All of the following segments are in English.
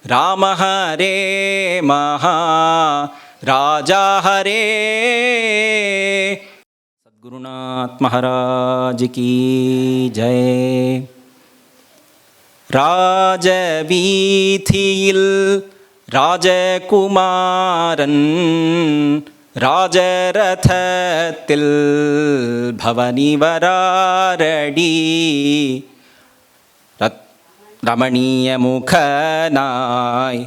Rama Hare Maha Raja Hare. Sadgurunath Maharaj Ki Jai. ராஜவீதியில் ராஜகுமாரன் ராஜரதத்தில் பவனி வராரடி ரமணீய முகனாய்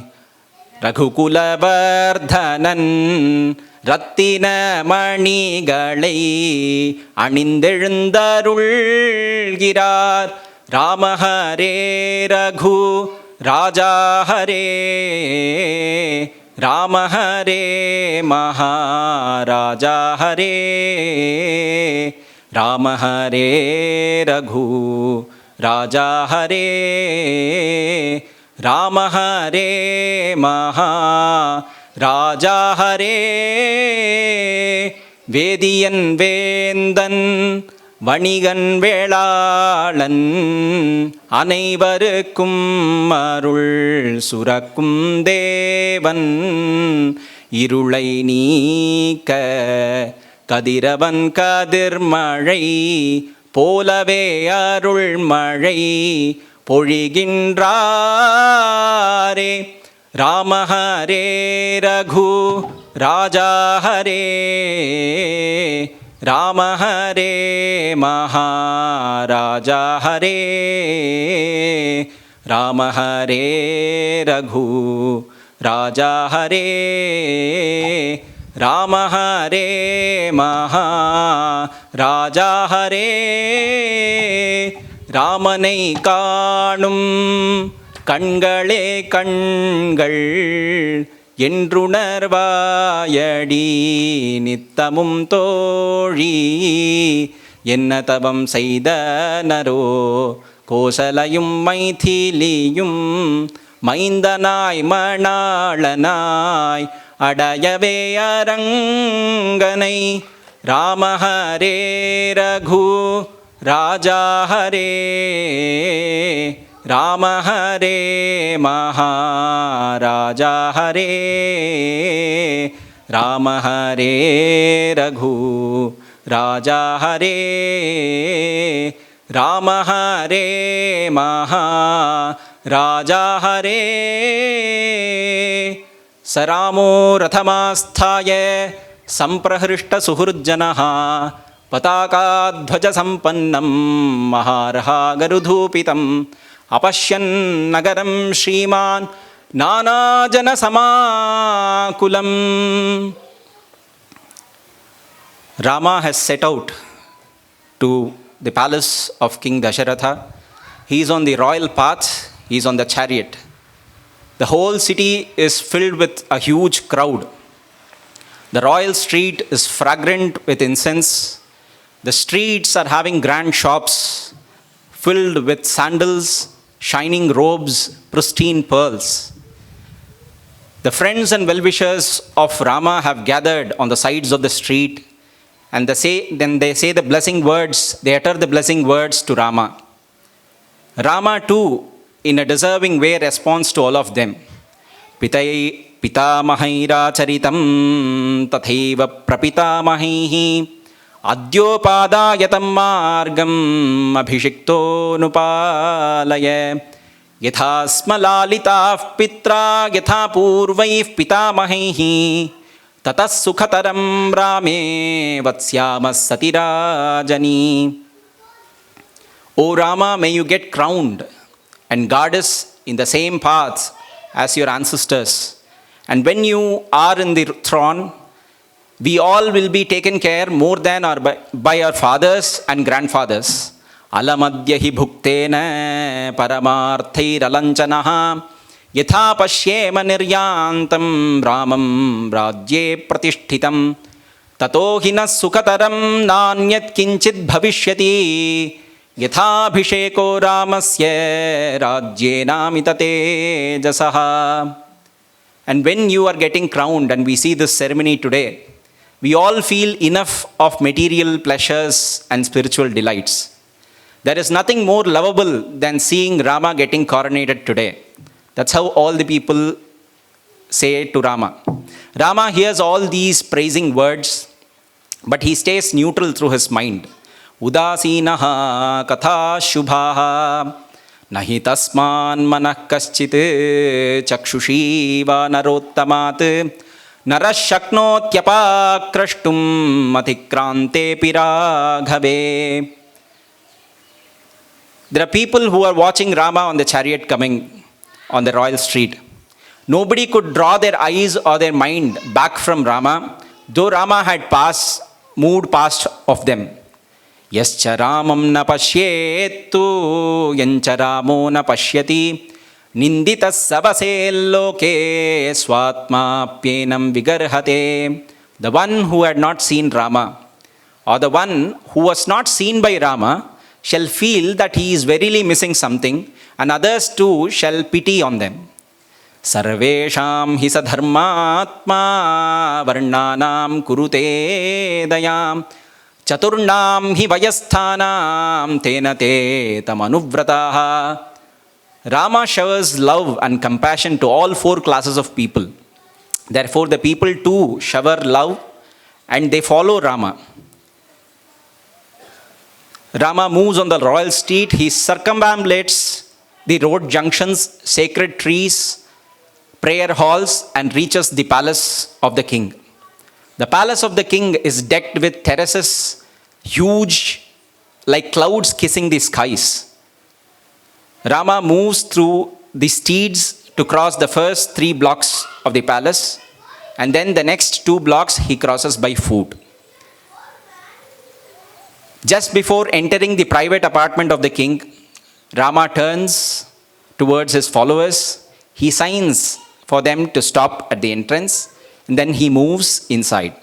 ரகுகுலவர்தனன் ரத்தின மணிகளை அணிந்தெழுந்தருள்கிறார். ராம ஹரே ரகு ராஜா ஹரே, ராம ஹரே மகாராஜா ஹரே, ராம ஹரே ரகு ராஜா ஹரே, ராம ஹரே மகாராஜா ஹரே. வேதியன் வேந்தன் வணிகன் வேளாளன் அனைவருக்கும் அருள் சுரக்கும் தேவன். இருளை நீக்க கதிரவன் கதிர்மழை போலவே அருள்மழை பொழிகின்றாரே. ராம ஹரே ரகு ராஜா ஹரே, ராம ஹரே மகாராஜா ஹரே, ராம ஹரே ரகு ராஜா ஹரே, ராம ஹரே மகாராஜா ஹரே. ராமனை காணும் கண்களே கண்கள் என்றுணர்வாயடி நித்தமும் தோழி. என்ன தவம் செய்தனரோ கோசலையும் மைதிலியும் மைந்தனாய் மணாளனாய் அடையவே அரங்கனை. ராம ஹரே ரகு ராஜா ஹரே, ராம ஹரே மகாராஜா ஹரே, ராம ஹரே ரகு ராஜா ஹரே, ராம ஹரே மகாராஜா ஹரே. சராமோ ரதமாஸ்தாய சம்பிரஹிருஷ்ட சுஹுர்ஜனः பதாகாத்வஜ சம்பன்னம் மகார்ஹா கருதூபிதம் अपश्यन् नगरं श्रीमान् नानाजनसमाकुलं. Rama has set out to the palace of King Dasharatha. He is on the royal path, he is on the chariot. The whole city is filled with a huge crowd. The royal street is fragrant with incense. The streets are having grand shops filled with sandals, shining robes, pristine pearls. The friends and well-wishers of Rama have gathered on the sides of the street, and they say the blessing words, they utter the blessing words to Rama. Rama too, in a deserving way, responds to all of them. Pitamahaira charitam tathaiva prapitamahihi अद्योपादायतं मार्गम् अभिषिक्तो नुपालय. यथा स्म लालिताः पित्रा यथा पूर्वैः पितामहैः ततः सुखतरं रामे वत्स्यामः सतिराजनी. O Rama, may you get crowned and guard us in the same path as your ancestors. And when you are in the throne, we all will be taken care more than by our fathers and grandfathers. Alamadya hi bhuktena paramarthairalanchanaha yatha pashyema niryantam ramam rajye pratishtitam tato hina sukataram nanyat kinchit bhavishyati yatha abhisheko ramasya rajyena mitate jasaha. And when you are getting crowned and we see this ceremony today, we all feel enough of material pleasures and spiritual delights. There is nothing more lovable than seeing Rama getting coronated today. That's how all the people say to Rama. Rama hears all these praising words, but he stays neutral through his mind. Udasinaha katha shubhaha nahi tasman manah kaschit chakshushi va narottamat narashaknotyapa atikrante piraghave. There are people who are watching Rama on the chariot coming on the royal street. Nobody could draw their eyes or their mind back from Rama, though Rama had moved past of them. Yascha Ramam na pashyettu yancha Ramo na pashyati ninditas sabase loke swatmapyenam vigarhate. The one who had not seen Rama, or the one who was not seen by Rama, shall feel that he is verily missing something, and others too shall pity on them. Sarvesham hi sadharmatma varnanam kurute dayam chaturnam hi vayasthanam tena te tamanuvrataha. Rama showers love and compassion to all four classes of people. Therefore, the people too shower love and they follow Rama. Rama moves on the royal street. He circumambulates the road junctions, sacred trees, prayer halls, and reaches the palace of the king. The palace of the king is decked with terraces, huge, like clouds kissing the skies. Rama moves through the steeds to cross the first 3 blocks of the palace, and then the next 2 blocks he crosses by foot. Just before entering the private apartment of the king, Rama turns towards his followers. He signs for them to stop at the entrance, and then he moves inside.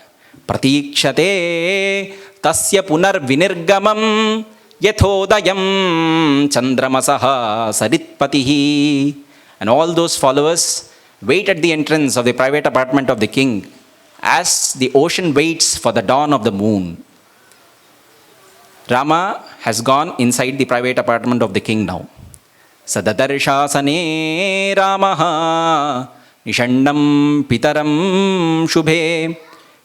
Pratikshate tasya punar vinirgamam yathodayam chandramasaha saritpatihi. And all those followers wait at the entrance of the private apartment of the king as the ocean waits for the dawn of the moon. Rama has gone inside the private apartment of the king now. Sadadarshasane Ramaha Nishandam Pitaram Shubhe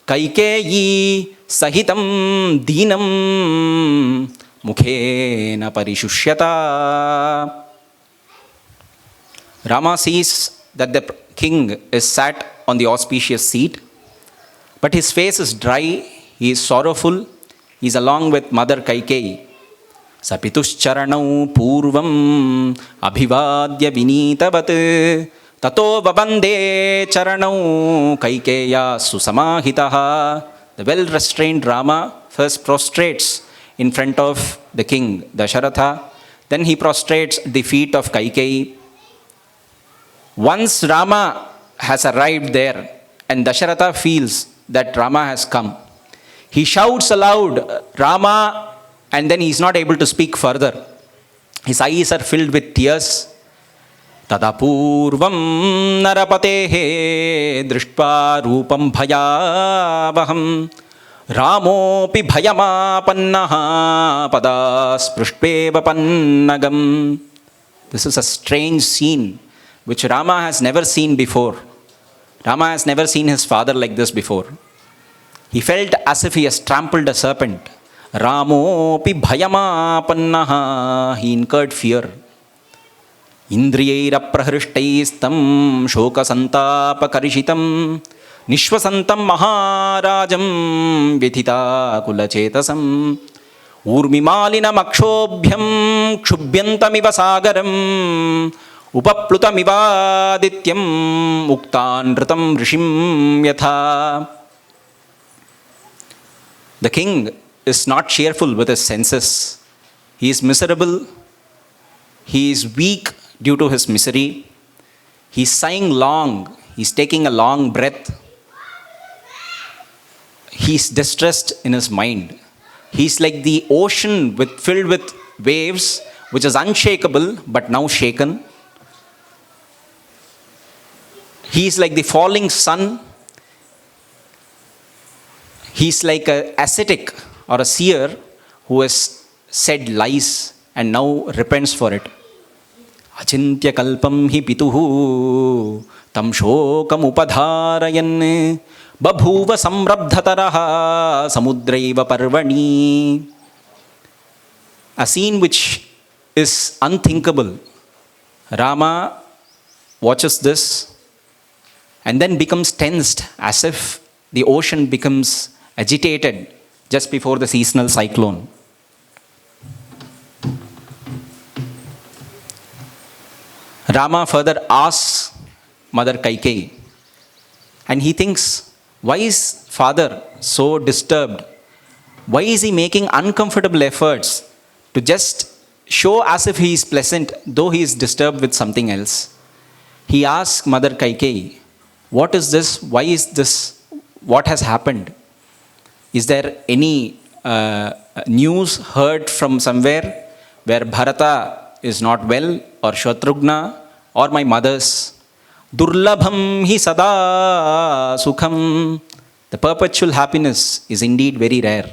Kaikeyi Sahitam Dinam Mukhena Parishusyata. Rama sees that the king is sat on the auspicious seat, but his face is dry, he is sorrowful. He is along with Mother Kaikeyi. Sapituscharanav purvam abhivadya vinitavat tato vabande charanav Kaikeya susamahitaha. The well-restrained Rama first prostrates in front of the king Dasharatha. Then he prostrates at the feet of Kaikeyi. Once Rama has arrived there and Dasharatha feels that Rama has come, he shouts aloud, Rama, and then he is not able to speak further. His eyes are filled with tears. Tadapurvam narapatehe drishtva rupam bhayavaham Ramopi bhayamapannaha padas prushpeva pannagam. This is a strange scene which Rama has never seen before. Rama has never seen his father like this before. He felt as if he has trampled a serpent. Ramopi bhayamapannaha. He incurred fear. Indriyaira prahrishtaistam shoka santapa karishitam nishwasantam maharajam vithita kulachetasam urmimalina makshobhyam kshubhyantamiva sagaram upaplutamiva uktan ritam rishim yatha. The king is not cheerful with his senses. He is miserable. He is weak due to his misery. He is sighing long. He is taking a long breath. He is distressed in his mind. He is like the ocean filled with waves, which is unshakable but now shaken. He is like the falling sun. He is like an ascetic or a seer who has said lies and now repents for it. Achintya kalpam hi pituhu tam shokam upadharayan babhuva samrabdhataraha samudraiva parvani. A scene which is unthinkable. Rama watches this and then becomes tensed as if the ocean becomes agitated just before the seasonal cyclone. Rama further asks Mother Kaikeyi, and he thinks, why is father so disturbed? Why is he making uncomfortable efforts to just show as if he is pleasant, though he is disturbed with something else? He asks Mother Kaikeyi, what is this? Why is this? What has happened? Is there any news heard from somewhere where Bharata is not well, or Shatrugna, or my mothers? Durlabham hi sada sukham. The perpetual happiness is indeed very rare.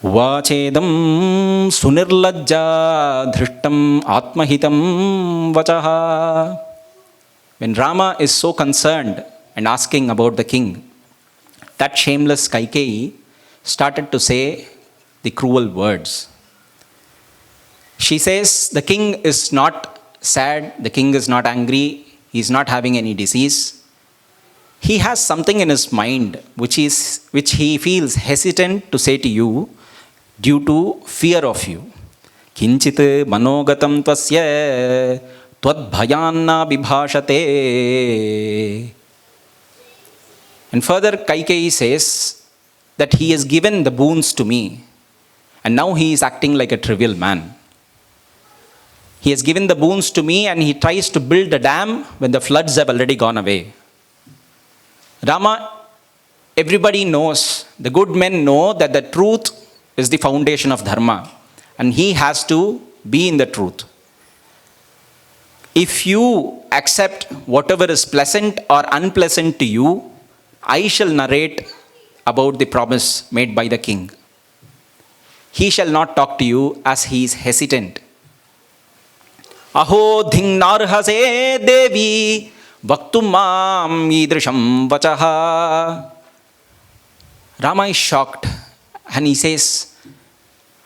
Vachedam sunirlajja dhrishtam atmahitam vachaha. When Rama is so concerned and asking about the king, that shameless Kaikeyi started to say the cruel words. She says, the king is not sad, the king is not angry, he is not having any disease. He has something in his mind which he feels hesitant to say to you due to fear of you. Kinchit manogatam tvasya tvad bibhashate. And further, Kaikeyi says that he has given the boons to me, and now he is acting like a trivial man. He has given the boons to me and he tries to build a dam when the floods have already gone away. Rama, everybody knows, the good men know that the truth is the foundation of dharma, and he has to be in the truth. If you accept whatever is pleasant or unpleasant to you, I shall narrate about the promise made by the king. He shall not talk to you as he is hesitant. Aho dhingnarhase devi vaktumam idrisham vachaha. Rama is shocked and he says,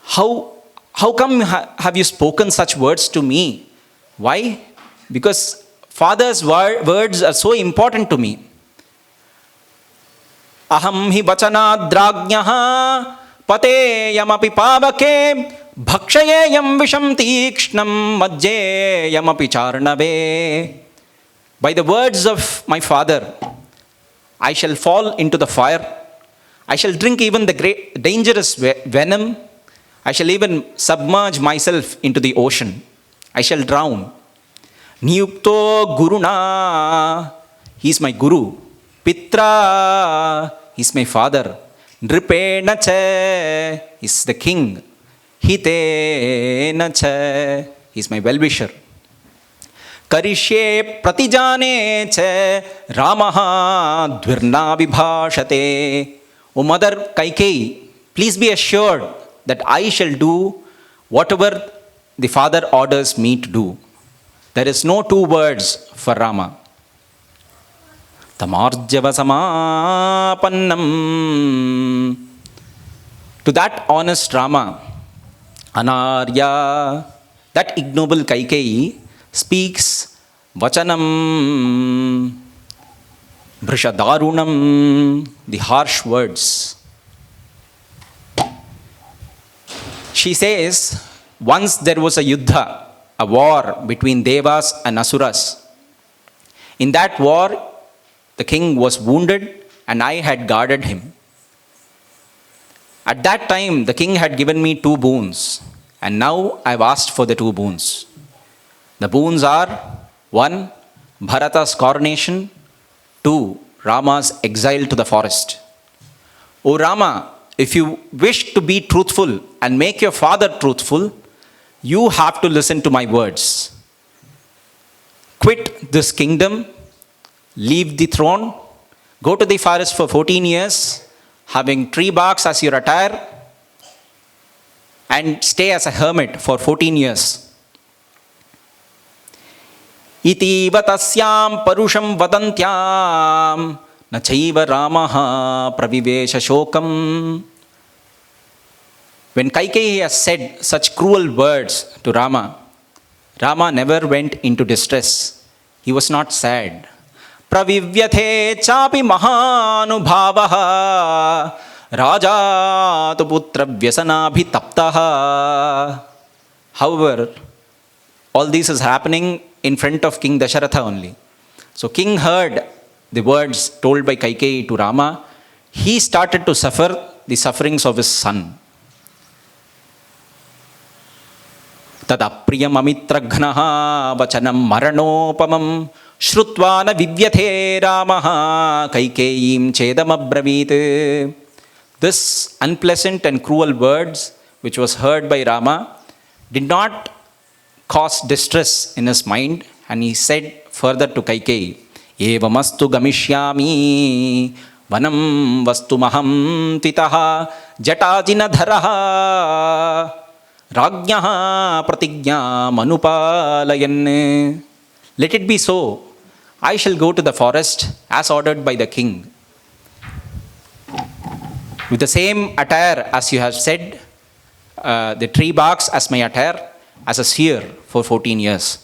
how come have you spoken such words to me? Why? Because father's words are so important to me. Aham hi vachanadragnyaha pateyamapi pavake bhakshayeyam visham tikshnam majjeyamapi charnave. By the words of my father, I shall fall into the fire. I shall drink even the great dangerous venom. I shall even submerge myself into the ocean. I shall drown. Niyukto guruna, he is my guru. Pitra, he is my father. Nripena cha, he is the king. Hitena cha, he is my well-wisher. Karishye pratijane cha, Ramaha dvirna vibhashate. O Mother Kaikeyi, please be assured that I shall do whatever the father orders me to do. There is no two words for Rama. Tamarjava samapannam. To that honest Rama, Anarya, that ignoble Kaikeyi, speaks Vachanam, Brishadarunam, the harsh words. She says, once there was a yuddha, a war between Devas and Asuras. In that war, the king was wounded and I had guarded him. At that time, the king had given me 2 boons, and now I've asked for the 2 boons. The boons are 1, Bharata's coronation, 2, Rama's exile to the forest. O Rama, if you wish to be truthful and make your father truthful, you have to listen to my words. Quit this kingdom, leave the throne, go to the forest for 14 years, having tree barks as your attire, and stay as a hermit for 14 years. इतीव तस्यां परुषं वदन्त्यां न चैव रामः प्रविवेश शोकम्. When Kaikeyi has said such cruel words to Rama, Rama never went into distress. He was not sad. Pravivyathe chapi mahanubhavaha raja tu putra vyasanabhi taptaha. However, all this is happening in front of King Dasharatha only. So king heard the words told by Kaikeyi to Rama. He started to suffer the sufferings of his son. Tadapriyamamitraghnaha vachanam maranopamam shrutva na vivyathe Ramaha Kaikeyim chedamabravit. This unpleasant and cruel words which was heard by Rama did not cause distress in his mind, and he said further to Kaikeyi, Evamastu gamishyami vanam vastu maham titaha jatajina dharaha Rajnyaha pratigya manupalayan. Let it be so. I shall go to the forest as ordered by the king. With the same attire as you have said, the tree barks as my attire, as a seer for 14 years.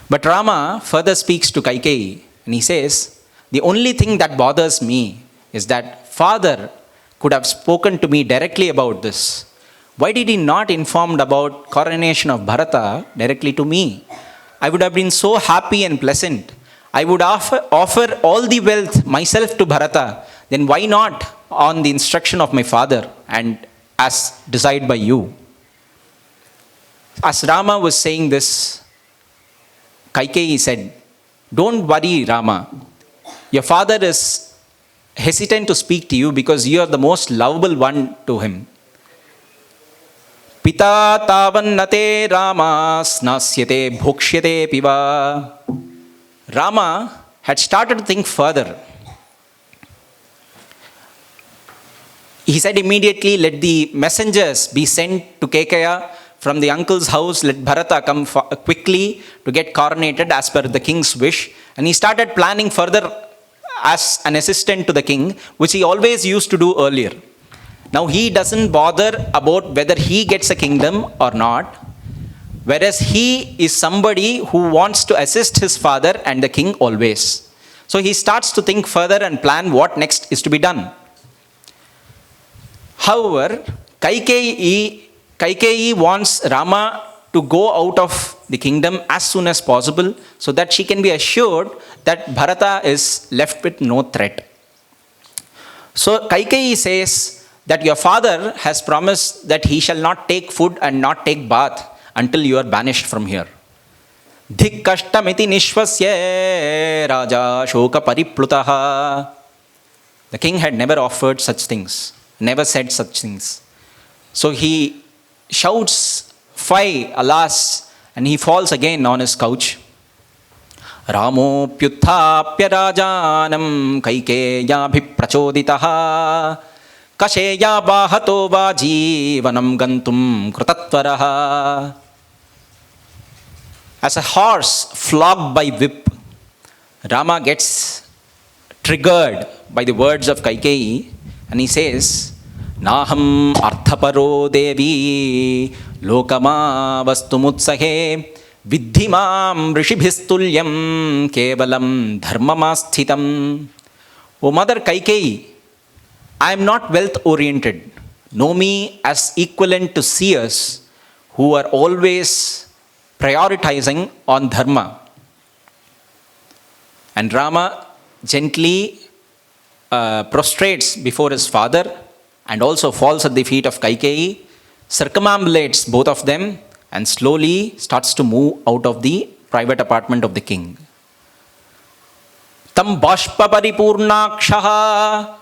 But Rama further speaks to Kaikeyi and he says, the only thing that bothers me is that father could have spoken to me directly about this. Why did he not inform about coronation of Bharata directly to me? I would have been so happy and pleasant. I would offer all the wealth myself to Bharata. Then why not on the instruction of my father and as decided by you? As Rama was saying this, Kaikeyi said, don't worry, Rama. Your father is hesitant to speak to you because you are the most lovable one to him. Pita tavannate Rama snasyate bhokshyate piva. Rama had started to think further. He said immediately, let the messengers be sent to Kaikeyi from the uncle's house. Let Bharata come quickly to get coronated as per the king's wish. And he started planning further as an assistant to the king, which he always used to do earlier. Now he doesn't bother about whether he gets a kingdom or not, whereas he is somebody who wants to assist his father and the king always. So he starts to think further and plan what next is to be done. However, Kaikeyi wants Rama to go out of the kingdom as soon as possible so that she can be assured that Bharata is left with no threat. So Kaikeyi says that your father has promised that he shall not take food and not take bath until you are banished from here. Dhik kashtamiti nishvasya raja shoka pariplutaha. The king had never offered such things, never said such things. So he shouts, "Fie, alas," and he falls again on his couch. Ramo pyuthapya rajanam Kaikeyabhi prachoditaha Kasheya bahato vajivanam gantum krutatvaraha. As a horse flogged by whip, Rama gets triggered by the words of Kaikeyi and he says, Naham arthaparo devi lokama vastumutsahe viddhimam rishibhistulyam kevalam dharmamassthitam. O Mother Kaikeyi, I am not wealth oriented. Know me as equivalent to seers who are always prioritizing on dharma. And Rama gently prostrates before his father and also falls at the feet of Kaikeyi, circumambulates both of them and slowly starts to move out of the private apartment of the king. Tam bashpa paripurnakshaha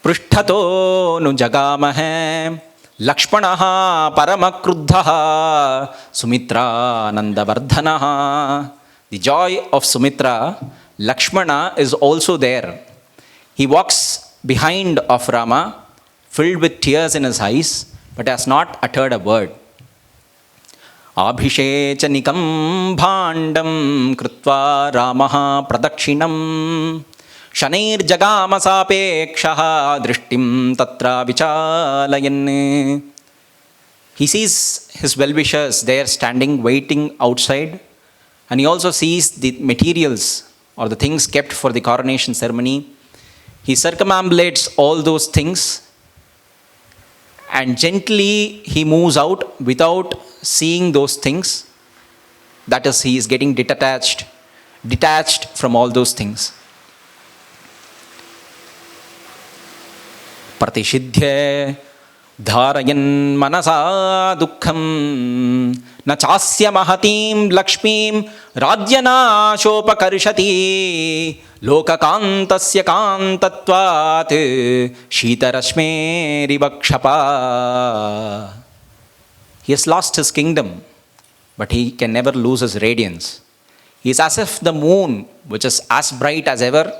Prishthato nu jagamahe Lakshmana paramakrudhaha Sumitra nandavardhanaha. The joy of Sumitra, Lakshmana is also there. He walks behind of Rama, filled with tears in his eyes, but has not uttered a word. आभिषेचनिकं भाण्डं कृत्वा रामः प्रदक्षिणं शनैर्जगामसापेक्षः दृष्टिं तत्र विचालयन्. He sees his well-wishers there standing, waiting outside, and he also sees the materials or the things kept for the coronation ceremony. He circumambulates all those things and gently he moves out without seeing those things. That is, he is getting detached from all those things. Pratishidhye धारयन् मनसा दुःखं न चास्य महतीं लक्ष्मीं राज्यनाशोपकर्षति लोककान्तस्य कान्तत्वात् शीतरश्मेरिव क्षपा. He has lost his kingdom, but he can never lose his radiance. He is as if the moon, which is as bright as ever,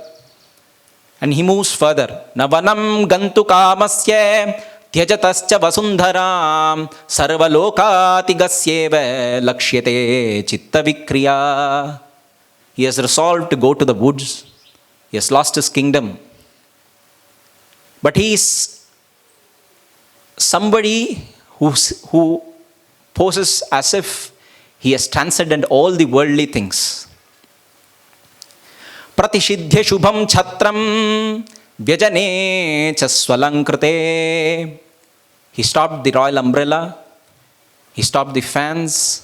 and he moves further. Navanam gantu kamasya त्यजतश्च वसुन्धरां सर्वलोकातिगस्येव लक्ष्यते चित्तविक्रिया. He has resolved to go to the woods. He has lost his kingdom, but he is somebody who poses as if he has transcended all the worldly things. Pratishidhya shubham chhatram vyajane cha swalankrite. He stopped the royal umbrella. He stopped the fans.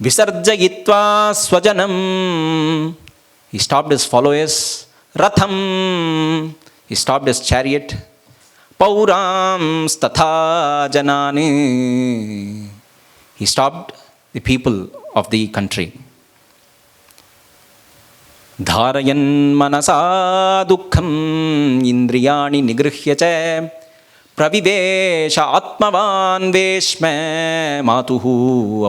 Visarjayitva swajanam. He stopped his followers. Ratham. He stopped his chariot. Pauram statha janani. He stopped the people of the country. Dharayan manasa dukkham indriyani nigruhya cha pravivesha atmavan veshme matuhu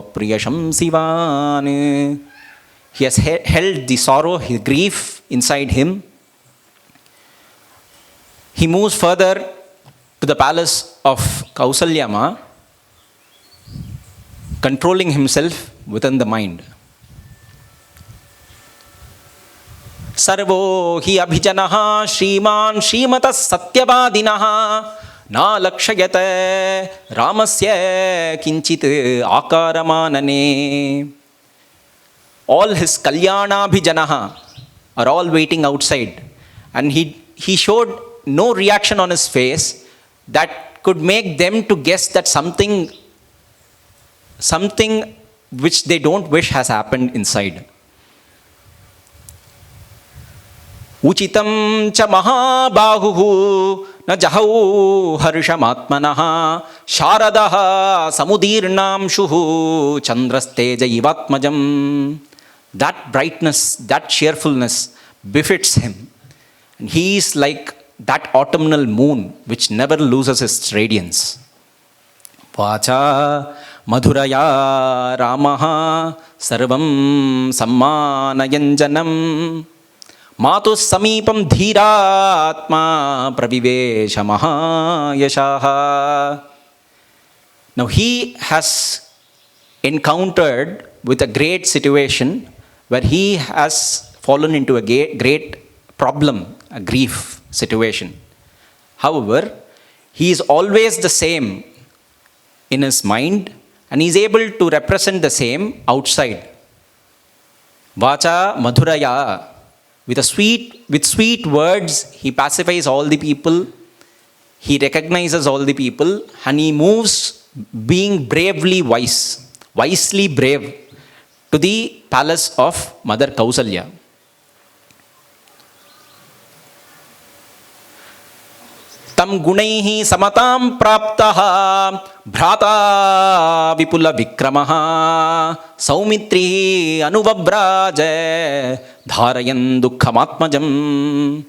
apriyasham sivan. He has held the sorrow, his grief inside him. He moves further to the palace of Kausalya Ma, controlling himself within the mind. Servo हि अभिजनः श्रीमान् श्रीमतः सत्यवादिनः न लक्षयत रामस्य किंचित् आकारमानने. All his kalyanabhijanah are all waiting outside, and he showed no reaction on his face that could make them to guess that something which they don't wish has happened inside. उचितं च महाबाहुः न जहौ हर्षमात्मनः शारदः समुदीर्णांशुः चन्द्रस्तेज इवात्मजम्. That brightness, that cheerfulness befits him. And he is like that autumnal moon which never loses its radiance. Vacha madhuraya ramah sarvam sammanayanjanam मातु समीपम धीरात्मा प्रविवेश महायशः. Now he has encountered with a great situation where he has fallen into a great problem, a grief situation. However, he is always the same in his mind, and he is able to represent the same outside. Vacha madhuraya. With sweet words, he pacifies all the people. He recognizes all the people, and he moves being wisely brave to the palace of Mother Kausalya. तम गुणैः समतां प्राप्तः भ्राता विपुल विक्रमः सौमित्री अनुवव्राज धारयन् दुःखमात्मजम्.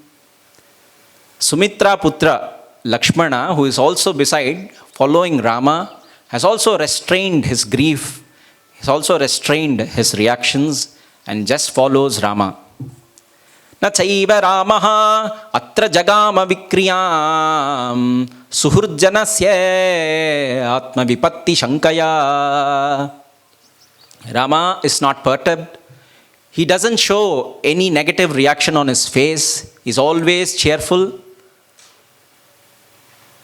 Sumitra Putra Lakshmana, who is also beside following Rama, has also restrained his grief, has also restrained his reactions and just follows Rama. न चैव रामः अत्र जगाम विक्रियां सुहृज्जनस्य आत्मविपत्तिशङ्कया. Rama is not perturbed. He doesn't show any negative reaction on his face. He's always cheerful.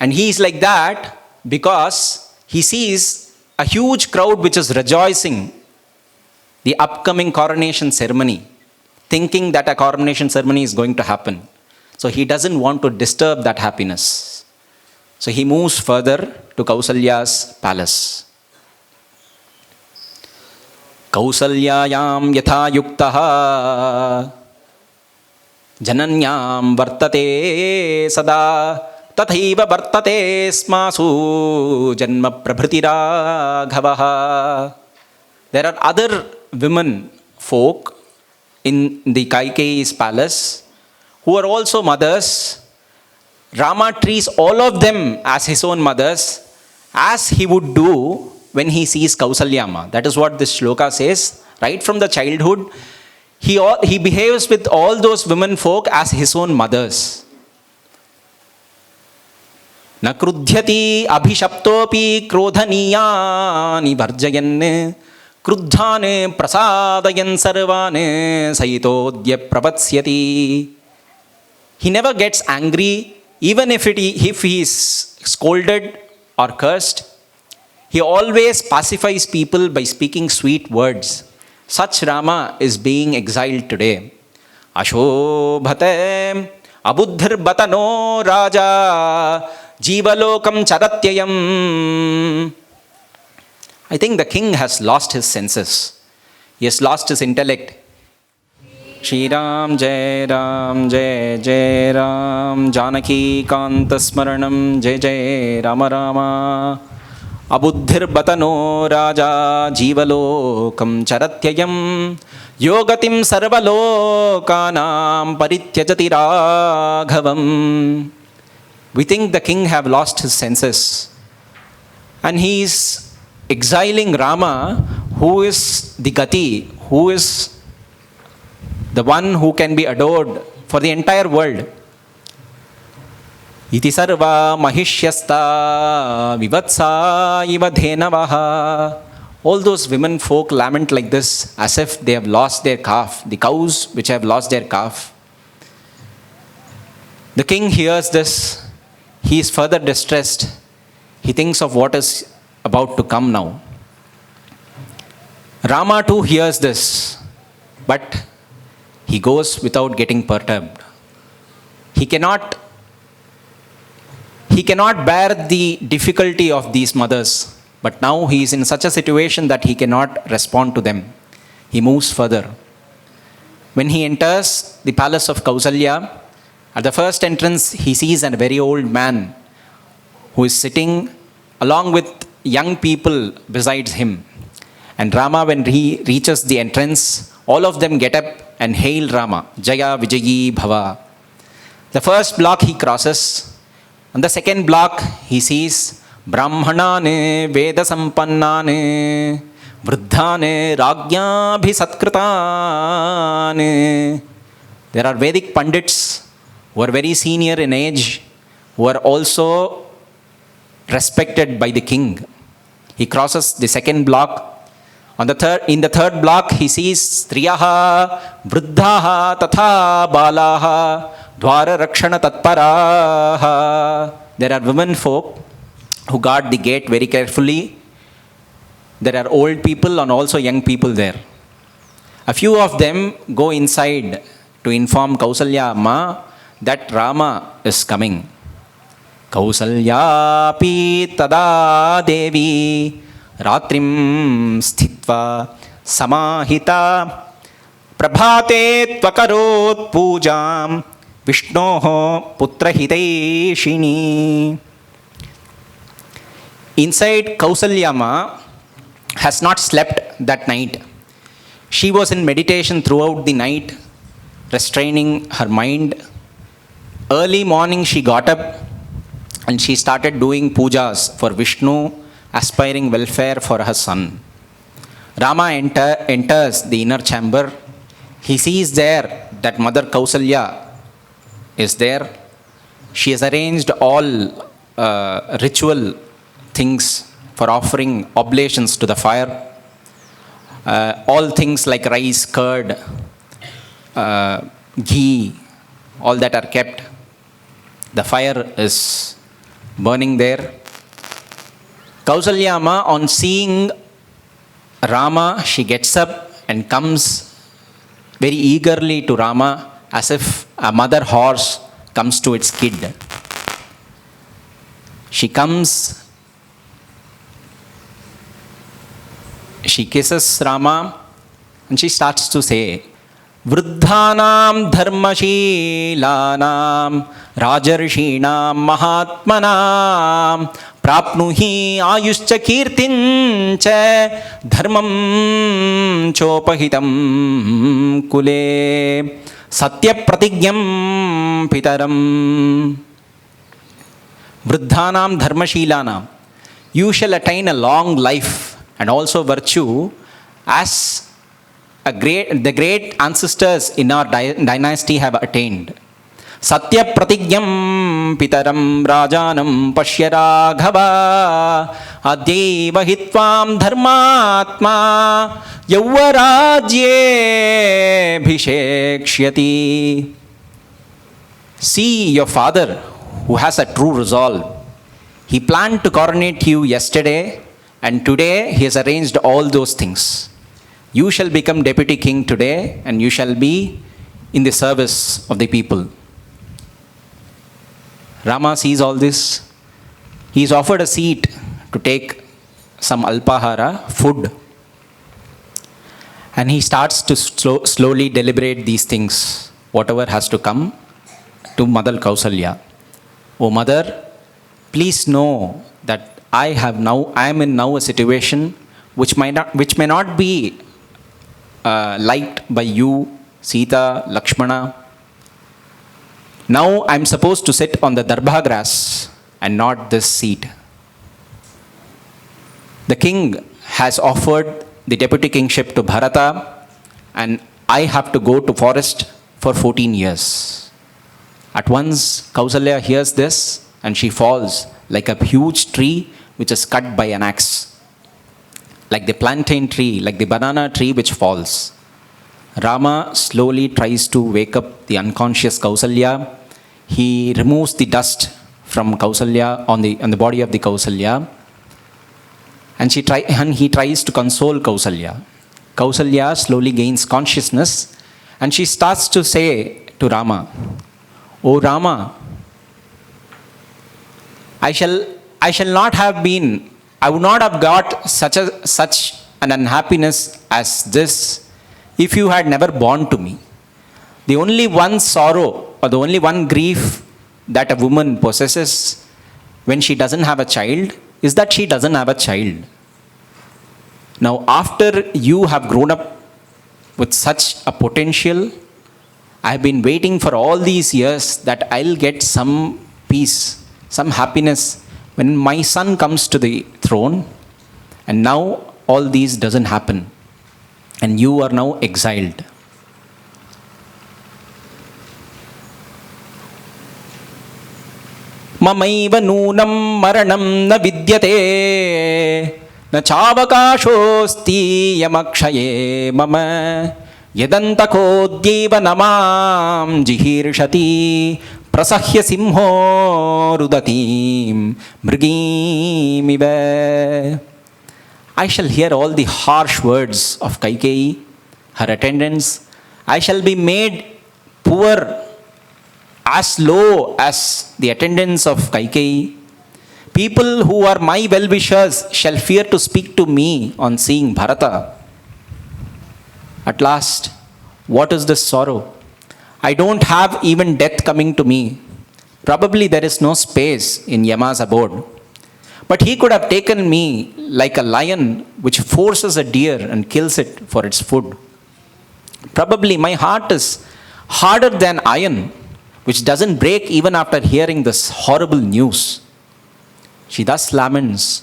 And he is like that because he sees a huge crowd which is rejoicing the upcoming coronation ceremony, thinking that a coronation ceremony is going to happen. So he doesn't want to disturb that happiness. So he moves further to Kausalya's palace. Kausalyayam yatha yuktaha jananyam vartate sada tathaiva vartate smasu janma prabhritiraghavah. There are other women folk in the Kaikeyi's palace who are also mothers. Rama treats all of them as his own mothers, as he would do when he sees Kausalyama. That is what this shloka says. Right from the childhood, he behaves with all those women folk as his own mothers. Na krudhyati abhishaptopi krodhaniyani varjayan kruddhane prasadayan sarvane saitodya pravasyati. He never gets angry, even if he is scolded or cursed. He always pacifies people by speaking sweet words. Such Rama is being exiled today. Ashobhate abuddhir batano raja jivalokam charatyayam. I think the king has lost his senses. He has lost his intellect. Shri Ram Jai Ram Jai Jai Ram Janaki Kanta Smaranam Jai Jai Rama Rama Abuddhir Batano Raja Jivalokam Charatyayam Yogatim Sarvalokanam Parityajati Raghavam. We think the king have lost his senses. And he is exiling Rama, who is the Gati, who is the one who can be adored for the entire world. Iti sarva mahishyasta vivatsa iva dhenavaha. All those women folk lament like this as if they have lost their calf, the cows which have lost their calf. The king hears this. He is further distressed. He thinks of what is about to come now. Rama too hears this, but he goes without getting perturbed. He cannot bear the difficulty of these mothers, but now he is in such a situation that he cannot respond to them. He moves further. When he enters the palace of Kausalya, at the first entrance he sees a very old man who is sitting along with young people besides him. And Rama, when he reaches the entrance, all of them get up and hail Rama, Jaya Vijayi Bhava. The first block he crosses. On the second block, he sees Brahmanane Veda Sampannane Vruddhane Ragyabhi Satkritane. There are Vedic Pandits who are very senior in age, who are also respected by the king. He crosses the second block. In the third block, he sees Striyaha, Vruddhaha, Tatha, Balaha, Dwara Rakshana Tatparaha. There are women folk who guard the gate very carefully. There are old people and also young people there. A few of them go inside to inform Kausalya Amma that Rama is coming. Kausalyapi tada devi ratrim sthitva samahita prabhate tvakarot pujam Vishnoho putra hitaishini. Inside, Kausalyama has not slept that night. She was in meditation throughout the night, restraining her mind. Early morning she got up and she started doing pujas for Vishnu, aspiring welfare for her son. Rama enters the inner chamber. He sees there that Mother Kausalya is there. She has arranged all ritual things for offering oblations to the fire. all things like rice, curd, ghee, all that are kept. The fire is burning there. Kausalya Amma, on seeing Rama, she gets up and comes very eagerly to Rama, as if a mother horse comes to its kid. She comes, she kisses Rama, and she starts to say, Vruddhanam dharmashilanam rajarshinam mahatmanam prapnuhi ayuscha kirtincha dharmam chopahitam kule satyapratigyam pitaram. Vruddhanam dharmashilanam. You shall attain a long life and also virtue as the great ancestors in our dynasty have attained. Satya pratigyam pitaram rajanam pashya raghava adyeva hitvam dharmatma yauvarajye bhishekshati. See your father who has a true resolve. He planned to coronate you yesterday, and today he has arranged all those things. You shall become deputy king today, and you shall be in the service of the people. Rama sees all this. He is offered a seat to take some alpahara, food. And he starts to slowly deliberate these things, whatever has to come to Mother Kausalya. Oh mother, please know that I am in now a situation which may not be liked by you, Sita, Lakshmana. Now I am supposed to sit on the darbha grass and not this seat. The king has offered the deputy kingship to Bharata, and I have to go to forest for 14 years. At once Kausalya hears this and she falls like a huge tree which is cut by an axe. Like the plantain tree, like the banana tree which falls. Rama slowly tries to wake up the unconscious Kausalya. He removes the dust from Kausalya on the body of the Kausalya, and he tries to console Kausalya. Kausalya slowly gains consciousness, and she starts to say to Rama, "O Rama, I would not have got such an unhappiness as this if you had never born to me. The only one sorrow or the only one grief that a woman possesses when she doesn't have a child is that she doesn't have a child. Now, after you have grown up with such a potential, I have been waiting for all these years that I'll get some peace, some happiness when my son comes to the throne, and now all these doesn't happen, and you are now exiled. Mamaiva noonam maranam na vidyate na chavakashosti yamakshaye mama yadantakodhyeva namam jihirshati prasahya simho rudatim mrigimiva. I shall hear all the harsh words of Kaikeyi, her attendants. I shall be made poor, as low as the attendants of Kaikeyi. People who are my well-wishers shall fear to speak to me on seeing Bharata. At last, what is this sorrow? I don't have even death coming to me. Probably there is no space in Yama's abode. But he could have taken me like a lion which forces a deer and kills it for its food. Probably my heart is harder than iron, which doesn't break even after hearing this horrible news. She thus laments.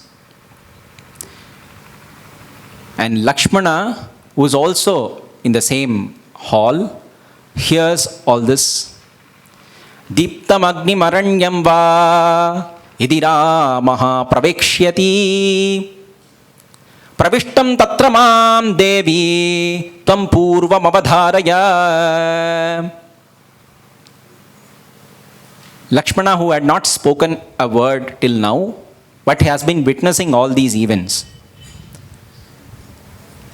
And Lakshmana, who is also in the same hall, hears all this. Deeptam agni maranyam va idira maha pravekshyati pravishtam tatra mam devi tvam purvam avadharaya. Lakshmana, who had not spoken a word till now, but he has been witnessing all these events.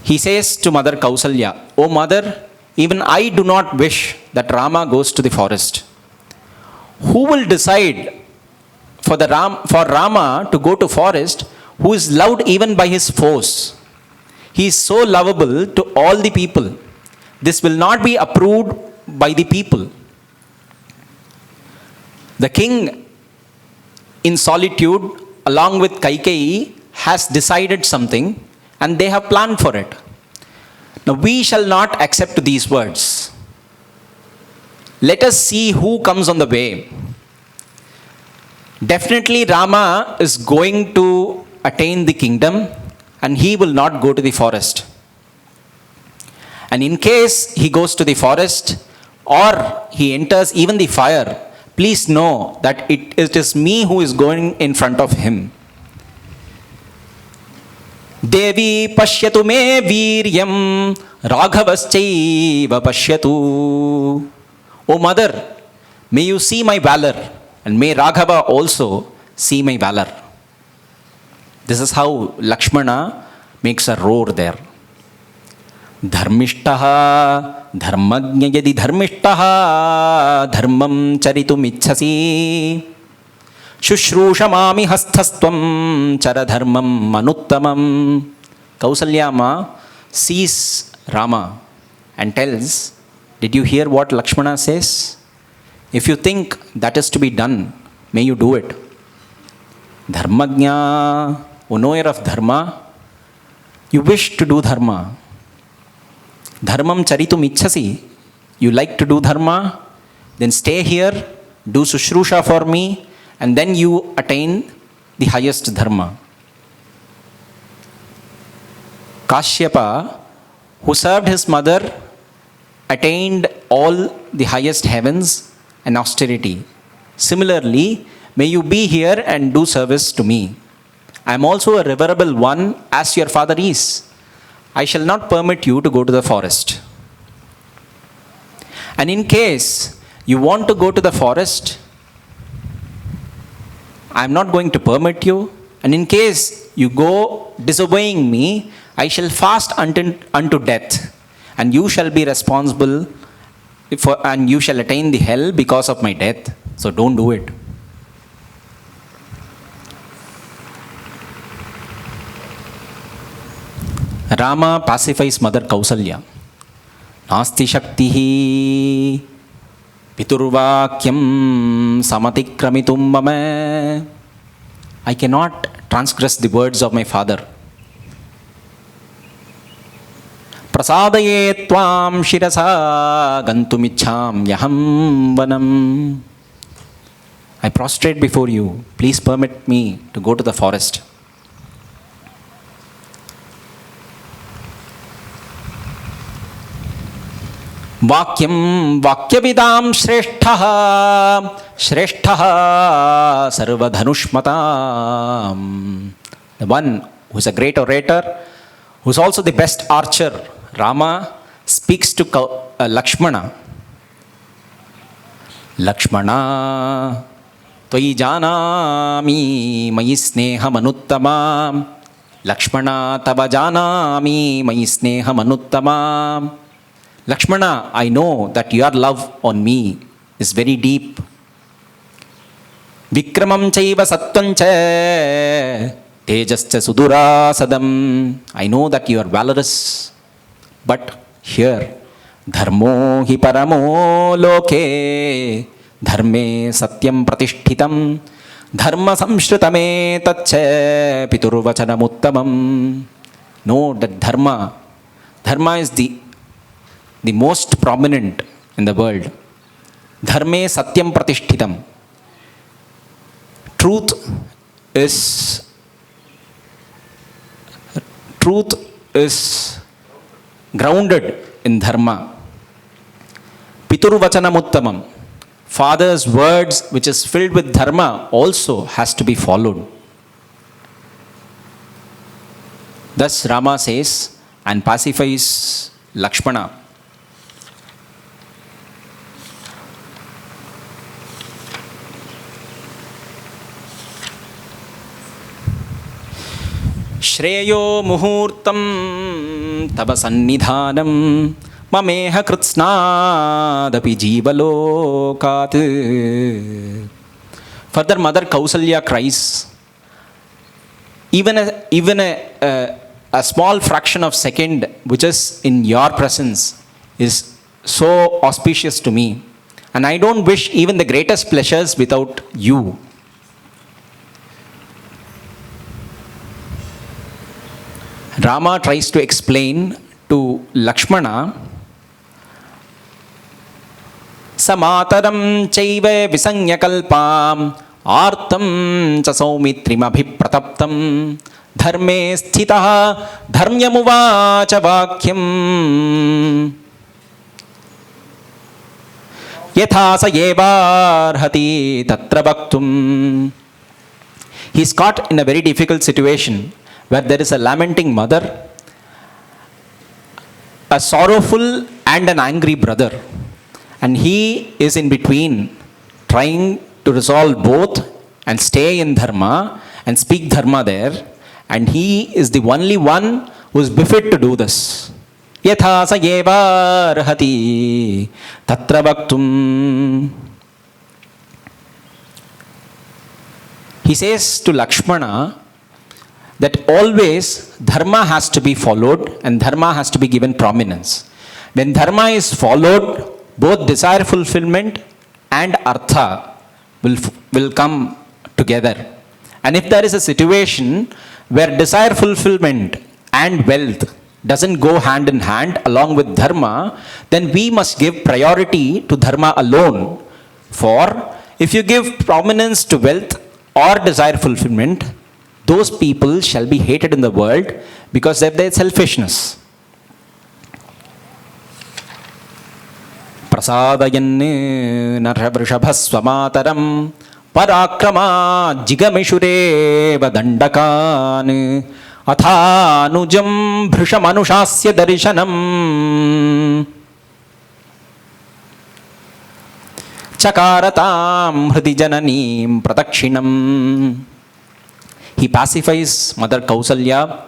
He says to Mother Kausalya, "O mother, even I do not wish that Rama goes to the forest. Who will decide for Rama to go to forest, who is loved even by his foes? He is so lovable to all the people. This will not be approved by the people." The king, in solitude, along with Kaikeyi, has decided something and they have planned for it. Now, we shall not accept these words. Let us see who comes on the way. Definitely, Rama is going to attain the kingdom and he will not go to the forest. And in case he goes to the forest or he enters even the fire, please know that it is me who is going in front of him. Devi pashyatu me viryam raghavaschaiva pashyatu. O mother, may you see my valor and may Raghava also see my valor. This is how Lakshmana makes a roar there. Dharmishtaha dharmagnya yadi dharmishtaha dharmam charitum ichhasi shushrushamami hasthastvam chara dharmam manuttamam. Kausalyama sees Rama and tells, "Did you hear what Lakshmana says? If you think that is to be done, may you do it." Dharmagnya, O knower of dharma, you wish to do dharma. Dharmam charitum ichhasi, you like to do dharma, then stay here, do sushrusha for me, and then you attain the highest dharma. Kashyapa, who served his mother, attained all the highest heavens and austerity. Similarly, may you be here and do service to me. I am also a reverable one as your father is. I shall not permit you to go to the forest. And in case you want to go to the forest, I am not going to permit you. And in case you go disobeying me, I shall fast unto death. And you shall be responsible and you shall attain the hell because of my death. So don't do it. Rama pacifies Mother Kausalya. Nasti shaktihi piturvakyam samatikramitum mame. I cannot transgress the words of my father. Prasadaye tvam shirasa gantumichham yaham vanam. I prostrate before you. Please permit me to go to the forest. Vakyam vakyavidam shreshtaha shreshtaha sarvadhanushmatam. The one who is a great orator, who is also the best archer, Rama, speaks to Lakshmana. Lakshmana, Tvai janami mayi sneham anuttamam. Lakshmana, tava janami mayi sneham anuttamam. Lakshmana, I know that your love on me is very deep. Vikramam chaiva sattvancha tejascha sudurasadam. I know that you are valorous. But here, dharmo hi paramo loke dharme satyam pratishtitam dharma samshritame tache piturvachanam uttamam. Know that dharma is the most prominent in the world. Dharme satyam pratishtitam. Truth is grounded in dharma. Piturvachanam uttamam. Father's words, which is filled with dharma, also has to be followed. Thus Rama says and pacifies Lakshmana. Shreyo muhurtam tava sannidhanam mameha kritsnadapi jeevalokat. Further, Mother Kausalya cries, even a small fraction of second which is in your presence is so auspicious to me, and I don't wish even the greatest pleasures without you. Rama tries to explain to Lakshmana, Samataram chaiva visanyakalpam artam cha saumitrim abhiprataptam dharme sthitaha dharmyamuvacha vakyam yatha sa yevarhati tatra bhaktum. He is caught in a very difficult situation where there is a lamenting mother, a sorrowful and an angry brother, and he is in between trying to resolve both and stay in dharma and speak dharma there, and he is the only one who is befit to do this. Yatha sa yevarhati tatra bhaktum. He says to Lakshmana that always dharma has to be followed and dharma has to be given prominence. When dharma is followed, both desire fulfillment and artha will come together. And if there is a situation where desire fulfillment and wealth doesn't go hand in hand along with dharma, then we must give priority to dharma alone. For if you give prominence to wealth or desire fulfillment, those people shall be hated in the world because of their selfishness. Prasadayan narvrishabhasvamataram parakrama jigamishure vadandakan athanujam bhrishamanushasya darshanam chakaratam hridi jananim pradakshinam. He pacifies Mother Kausalya.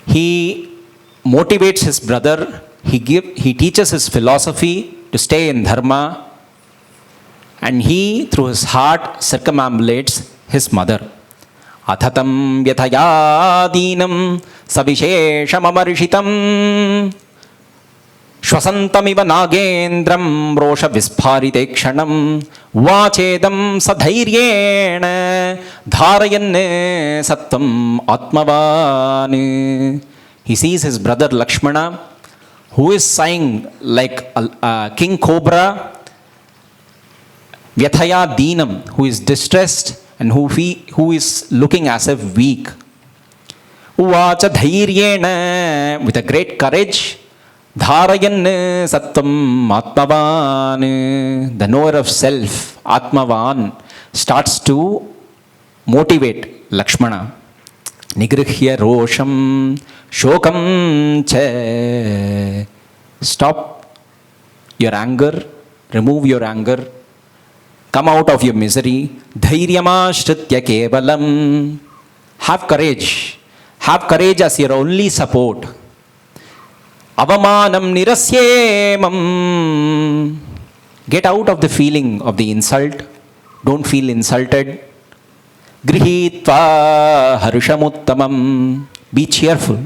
He motivates his brother. He teaches his philosophy to stay in dharma. And he, through his heart, circumambulates his mother. Athatam vyatayadinam savishesham amarishitam Shwasantamiva nagendram rosha vispharite kshanam vachedam sadhairyena dharayanne sattam atmavan. He sees his brother Lakshmana, who is sighing like a king cobra, Vyathaya Deenam, who is distressed and who is looking as if weak. Uvacha dhairyena, with a great courage, Dharayan Sattam Atmavan, the knower of self, Atmavan, starts to motivate Lakshmana. Nigrihya Rosham Shokam Che. Stop your anger, remove your anger, come out of your misery. Dhairyama Shritya Kevalam. Have courage as your only support. Avamanam nirasyemam. Get out of the feeling of the insult. Don't feel insulted. Grihitva harishamuttamam. Be cheerful.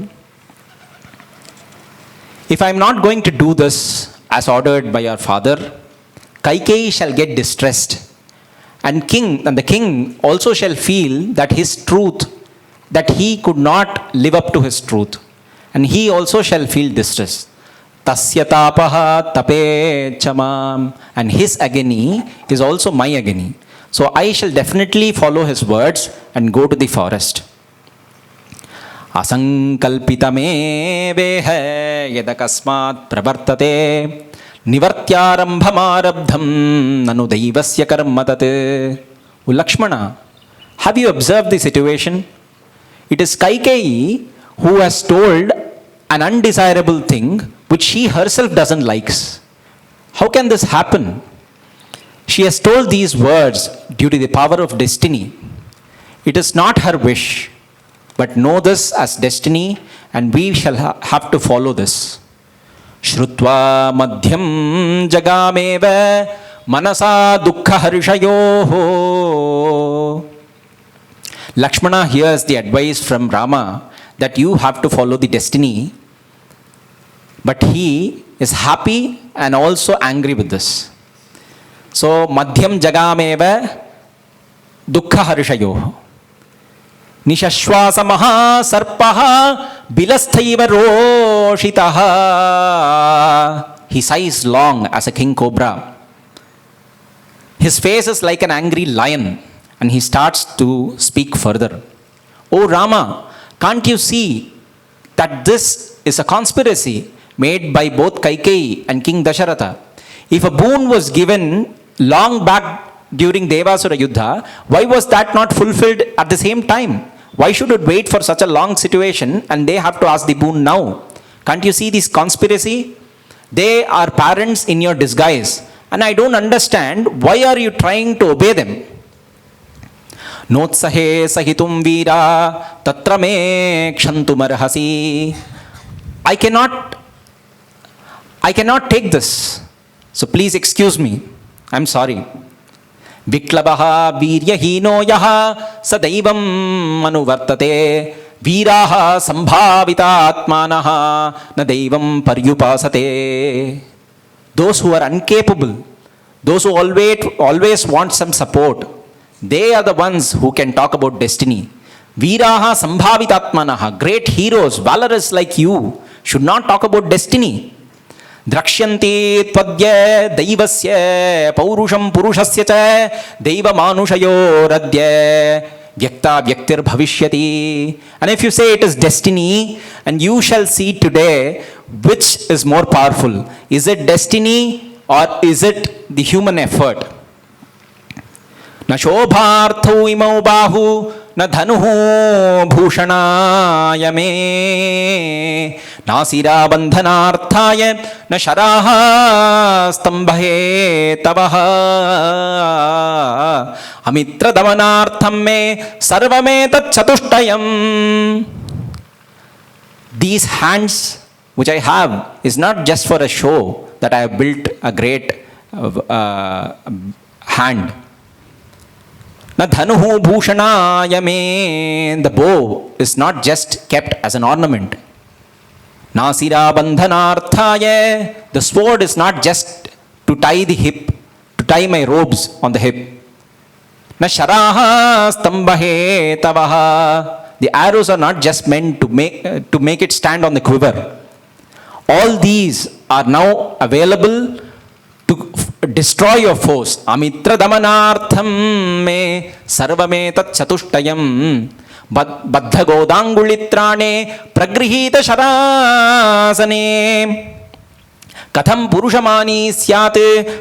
If I am not going to do this as ordered by your father, Kaikeyi shall get distressed. And the king also shall feel that his truth, that he could not live up to his truth. And he also shall feel distress. Tasya tapaha tape chamam. And his agony is also my agony. So I shall definitely follow his words and go to the forest. Asankalpitame veha yadakasmat pravartate nivartyarambhamarabdham nanu daivasya karmatate. Lakshmana, have you observed the situation? It is Kaikeyi who has told an undesirable thing which she herself doesn't like. How can this happen? She has told these words due to the power of destiny. It is not her wish, but know this as destiny, and we shall have to follow this. Shrutva madhyam jagameva manasa dukkha harishayoho. Lakshmana hears the advice from Rama that you have to follow the destiny, but he is happy and also angry with this. So, madhyam jagameva dukkha harishayoho. Nishashwasa maha sarpaha bilasthaiva roshitaha. He sighs long as a king cobra. His face is like an angry lion, and he starts to speak further. Oh Rama, can't you see that this is a conspiracy made by both Kaikeyi and King Dasharatha? If a boon was given long back during Devasura Yuddha, why was that not fulfilled at the same time? Why should it wait for such a long situation and they have to ask the boon now? Can't you see this conspiracy? They are parents in your disguise, and I don't understand why are you trying to obey them? Notsahe sahitum veera tatra me kshantumarhasi. I cannot take this. So please excuse me. I'm sorry. Viklabaha viryahino yaha sadaivam anuvartate veeraha sambhavita atmanaha na daivam paryupasate. Those who are incapable, those who always want some support, they are the ones who can talk about destiny. Veeraha sambhavita atmanaha, great heroes, valorous like you, should not talk about destiny. Drakshyanti tvadya daivasya paurusham purushasya cha daiva manushayo radya vyakta vyaktir bhavishyati. And if you say it is destiny, and you shall see today which is more powerful. Is it destiny or is it the human effort? Na shobharthau imau bahu na dhanuhu bhushanaya me nasira bandhanarthaya na sharaha stambhe tavaha amitra damanartham me sarvametat chatushayam. These hands which I have is not just for a show that I have built a great hand. Na dhanuhu bhushanaya me, the bow is not just kept as an ornament. Nasira bandhanarthaya, the sword is not just to tie the hip, to tie my robes on the hip. Na sharaha stambhe tavaha, the arrows are not just meant to make it stand on the quiver. All these are now available to destroy your foes. Amitra damanartham me sarvametat chatushtayam baddha godangulitrane pragrihita sharasane katham purushamani syat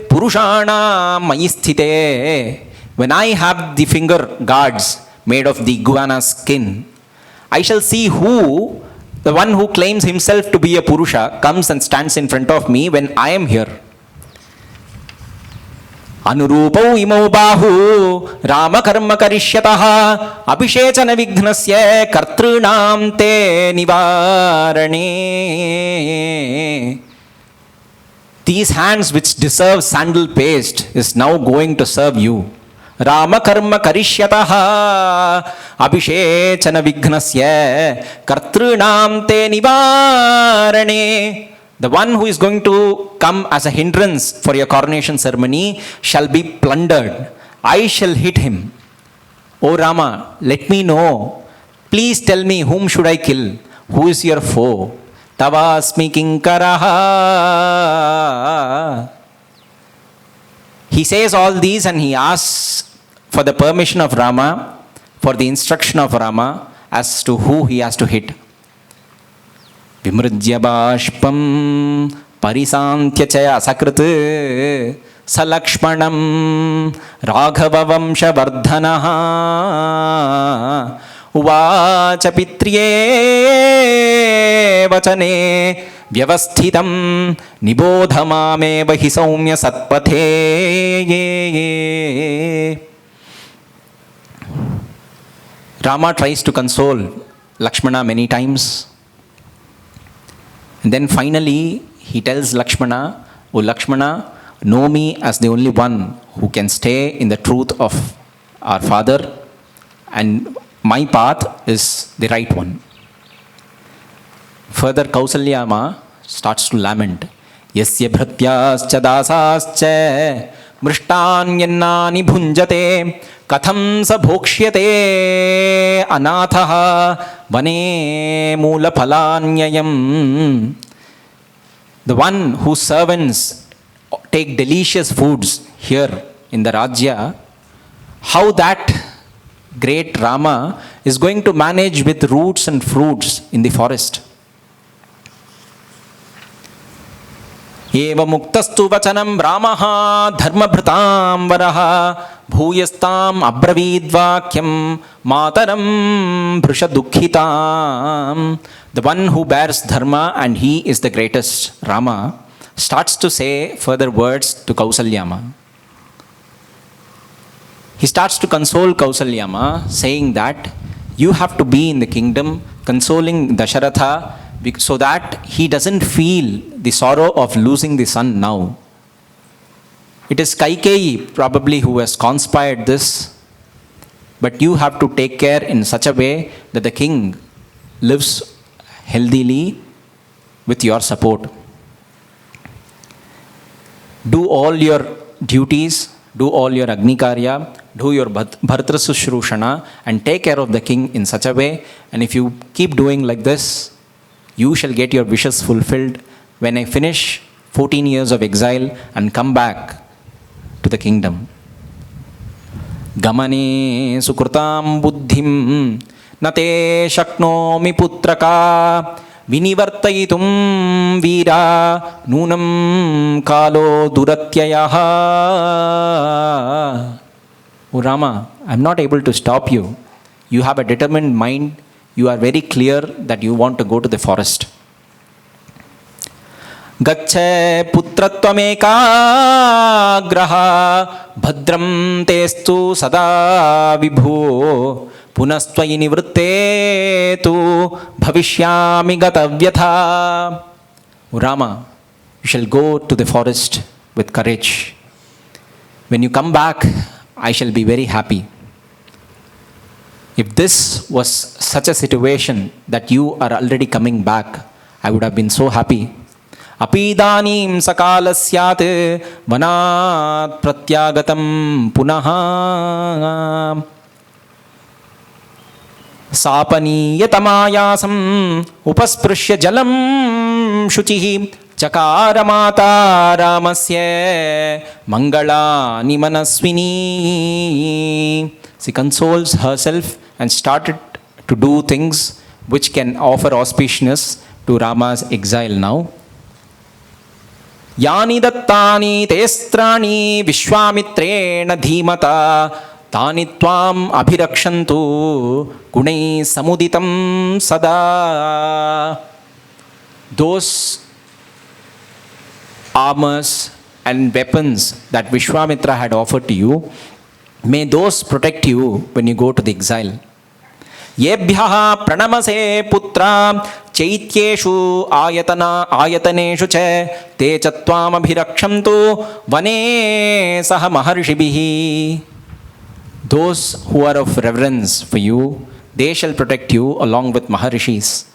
purushana mayisthite. When I have the finger guards made of the iguana skin, I shall see who, the one who claims himself to be a Purusha, comes and stands in front of me when I am here. Anurupau imau bahu Rama karma karishyataha abhishechana vignasya kartrunam te nivarane. These hands which deserve sandal paste is now going to serve you. Rama karma karishyataha abhishechana vignasya kartrunam te nivarane. The one who is going to come as a hindrance for your coronation ceremony shall be plundered. I shall hit him. O Rama, let me know. Please tell me, whom should I kill? Who is your foe? Tavasmi kinkaraha. He says all these and he asks for the permission of Rama, for the instruction of Rama as to who he has to hit. Vimrajya bashpam parisantya cha asakrit salakshmanam raghava vamsha vardhanaha उवाच पित्र्ये वचने व्यवस्थितं निबोध मामेव हि सौम्य सत्पथे. Rama tries to console Lakshmana many times. And then finally he tells Lakshmana, "O Lakshmana, know me as the only one who can stay in the truth of our father, and my path is the right one." Further, Kausalya Ma starts to lament. Yasya bhratyascha dasascha mrishtanyannani bhunjate katham sa bhokshyate anathaha vane moola phalanyayam. The one whose servants take delicious foods here in the Rajya, how that great Rama is going to manage with roots and fruits in the forest. Eva muktastu vachanam Ramaha dharmabhritam varaha bhuyastam abravidvakyam mataram bhrusha dukkhitam. The one who bears dharma and he is the greatest, Rama, starts to say further words to Kausalya Ma. He starts to console Kausalya Ma, saying that you have to be in the kingdom, consoling Dasharatha so that he doesn't feel the sorrow of losing the son now. It is Kaikeyi probably who has conspired this, but you have to take care in such a way that the king lives healthily with your support. Do all your duties, do all your Agnikarya, do your Bharatra Sushrushana, and take care of the king in such a way. And if you keep doing like this, you shall get your wishes fulfilled when I finish 14 years of exile and come back to the kingdom. Gamane sukrutam buddhim nate shaknomi putraka vinivartayitum veera nunam kalo duratyayaha. O Rama, I am not able to stop you. You have a determined mind. You are very clear that you want to go to the forest. Gaccha putrattvamekagraha bhadram testu sada vibhu punastvayi nivrittetu bhavishyami gatavyatha. O Rama, you shall go to the forest with courage. When you come back, I shall be very happy. If this was such a situation that you are already coming back, I would have been so happy. Apidanim sakala syat vanat pratyagatam punaha sapaniyatamayasam upasprushya jalam shuchihi chakara mata ramasya mangalani manaswini. She consoles herself and started to do things which can offer auspiciousness to Rama's exile now. Yani dattani testrani vishwamitrena dhimata tani tvam abhirakshantu gunai samuditam sada. Those armors and weapons that Vishwamitra had offered to you, may those protect you when you go to the exile. Yebhyaha pranamase putra chaityeshu ayataneshu cha te chatvam abhirakshantu vane saha maharshibihi. Those who are of reverence for you, they shall protect you along with Maharishis.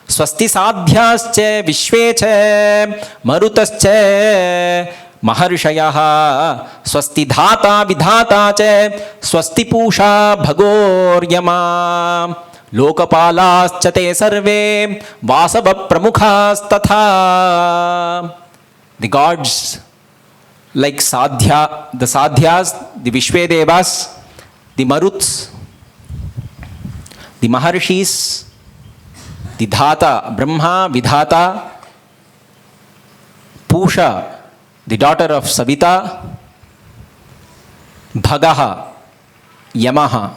Swasti sadhyascha vishvecha marutascha Maharshayaha swasti dhata vidhata cha swasti pusha bhagoryama lokapalascha te sarve vasava pramukhas tatha. The gods like Sadhya, the Sadhyas, the Vishvedevas, the Maruts, the Maharshis, the Dhata, Brahma, Vidhata, Pusha, the daughter of Savita, Bhagaha, Yamaha,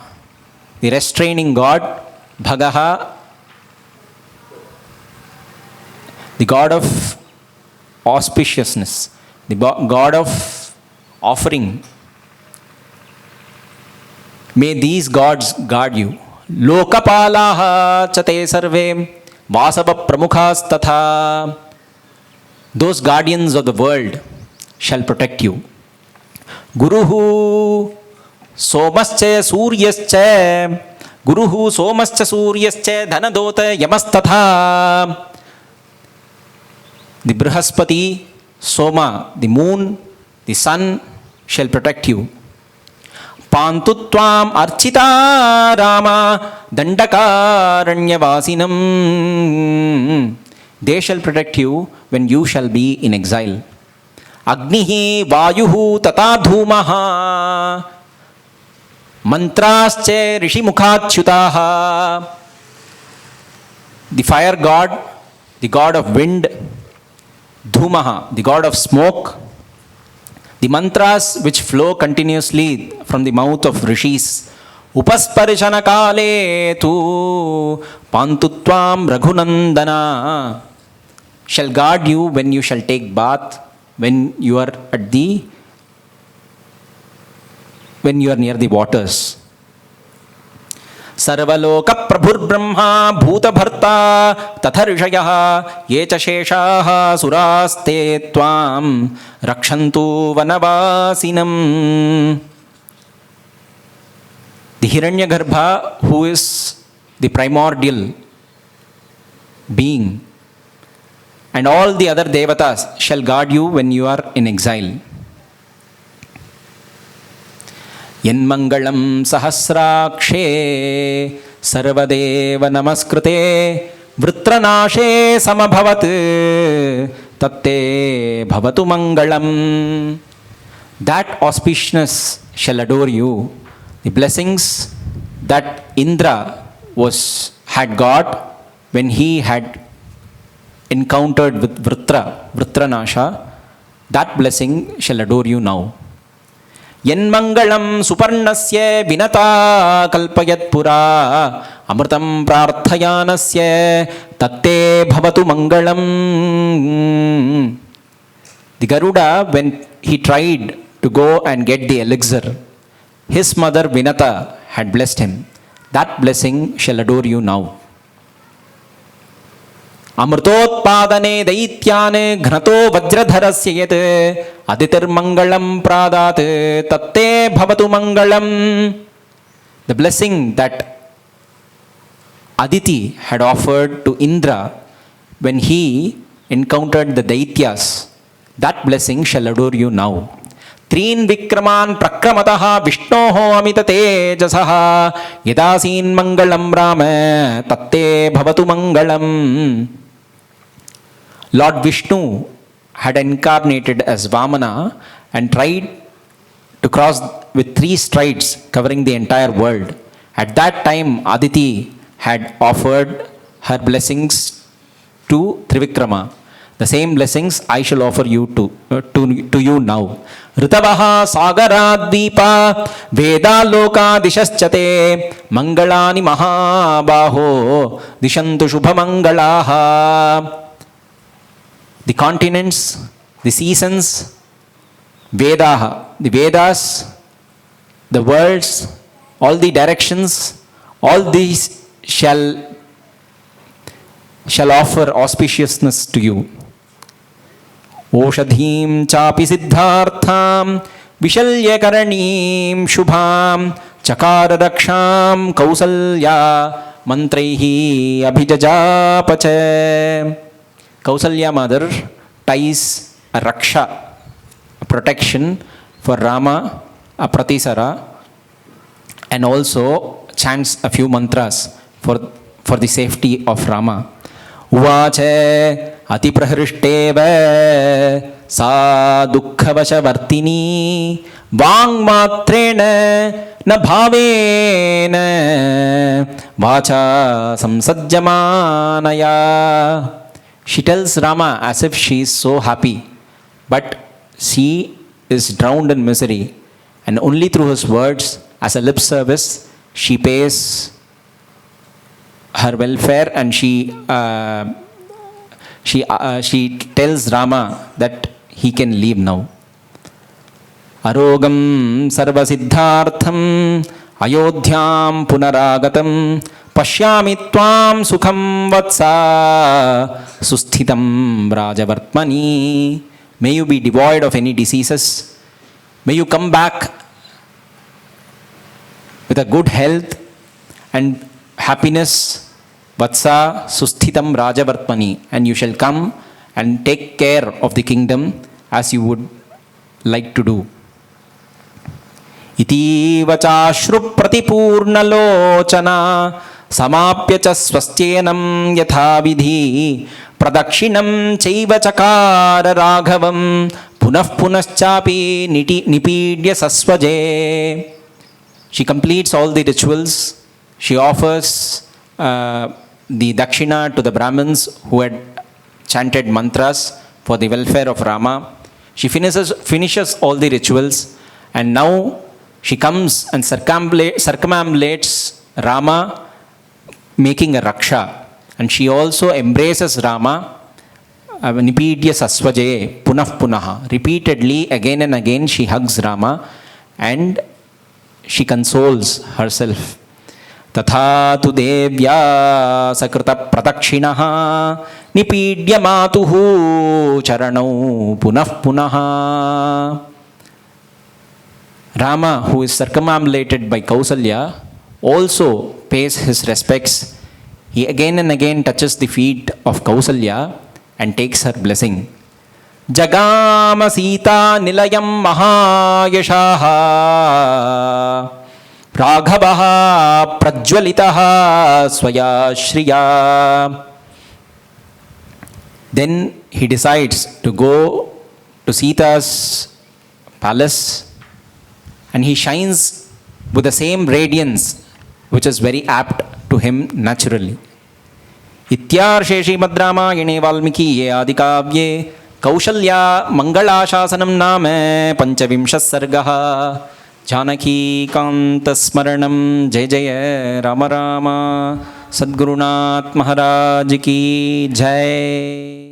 the restraining god, Bhagaha, the god of auspiciousness, the god of offering. May these gods guard you. Lokapalaha chate sarve vasava pramukhas tatha. Those guardians of the world shall protect you. Guruhu somascha suryascha. Guruhu somascha suryascha dhanadota yamastatha. The Brihaspati, Soma, the moon, the sun shall protect you. Pantutvam archita Rama dandakaranyavasinam. They shall protect you when you shall be in exile. Agnihi vayuhu tata dhumaha mantrasche rishimukhachutaha. The fire god, the god of wind, Dhumaha, the god of smoke, the mantras which flow continuously from the mouth of rishis. Upasparishana kale tu pantutvam raghunandana shall guard you when you shall take bath, when you are near the waters. Sarvaloka prabhur brahma bhuta bharta tatha rishayah ye cha sheshaha suraste tvam rakshantu vanavasinam. The Hiranyagarbha, who is the primordial being, and all the other devatas shall guard you when you are in exile. Yanmangalam sahasrakshe sarvadeva namaskrute vritranashe samabhavat tatte bhavatu mangalam. That auspiciousness shall adore you. The blessings that Indra had got when he had encountered with Vritranasha, that blessing shall adore you now. Yanmangalam suparnasya vinata kalpayat pura amritam prarthayanasya tatte bhavatu mangalam. The Garuda, when he tried to go and get the elixir, his mother Vinata had blessed him. That blessing shall adore you now. Amrtotpadane daityane ghnato vajradharasya yat aditir mangalam pradat tatte bhavatu mangalam. The blessing that Aditi had offered to Indra when he encountered the Daityas, that blessing shall adore you now. Trin vikraman prakramataha vishnoho amita tejasaha yadasin mangalam rama tatte bhavatu mangalam. Lord Vishnu had incarnated as Vamana and tried to cross with 3 strides covering the entire world. At that time, Aditi had offered her blessings to Trivikrama. The same blessings I shall offer you to you now. Ritavaha sagaradvipa veda loka dishaschate mangalani mahabaho dishantu shubhamangalaha. The continents, the seasons, Vedaha, the Vedas, the worlds, all the directions, all these shall offer auspiciousness to you. Oshadhim chapi siddhartham vishalyakaranim shubham chakara raksham kausalya mantraihi abhijajapache. Kausalya mother ties a raksha, a protection for Rama, a pratisara, and also chants a few mantras for the safety of Rama. Uvache ati prahristeva sa dukkhavashavartini vangmatrena na bhavena vacha samsajjamanaya. She tells Rama as if she is so happy, but she is drowned in misery, and only through his words, as a lip service, she pays her welfare, and she tells Rama that he can leave now. Arogam sarvasiddhartham ayodhyam punaragatam pashyami tvam sukham vatsa susthitam rajavartmani. May you be devoid of any diseases. May you come back with a good health and happiness. Vatsa susthitam rajavartmani. And you shall come and take care of the kingdom as you would like to do. Itiva chashru pratipurnalochana samapya cha swastyenam yatha vidhi pradakshinam chaiva chakara raghavam punah punaschapi nipidya sasvaje. She completes all the rituals. She offers the dakshina to the Brahmins who had chanted mantras for the welfare of Rama. She finishes all the rituals, and now she comes and circumambulates Rama, making a raksha. And she also embraces Rama, nipidya sasvaje punah punaha. Repeatedly, again and again, she hugs Rama and she consoles herself. Tatha tu devya sakrita pradakshinaha nipidya matuhu charanau punah punaha. Rama, who is circumambulated by Kausalya, also pays his respects. He again and again touches the feet of Kausalya and takes her blessing. Jagama Sita Nilayam Mahayashaha Raghavaha Prajwalitaha Swaya Shriya. Then he decides to go to Sita's palace, and he shines with the same radiance which is very apt to him naturally. Ityarshē Srimad Ramayane Valmikiye Adikavye Kausalya Mangalasasanam Name Panchavimshas Sargaha. Janaki Kanta Smaranam. Jai Jai Rama Rama. Sadgurunath Maharaj Ki Jai.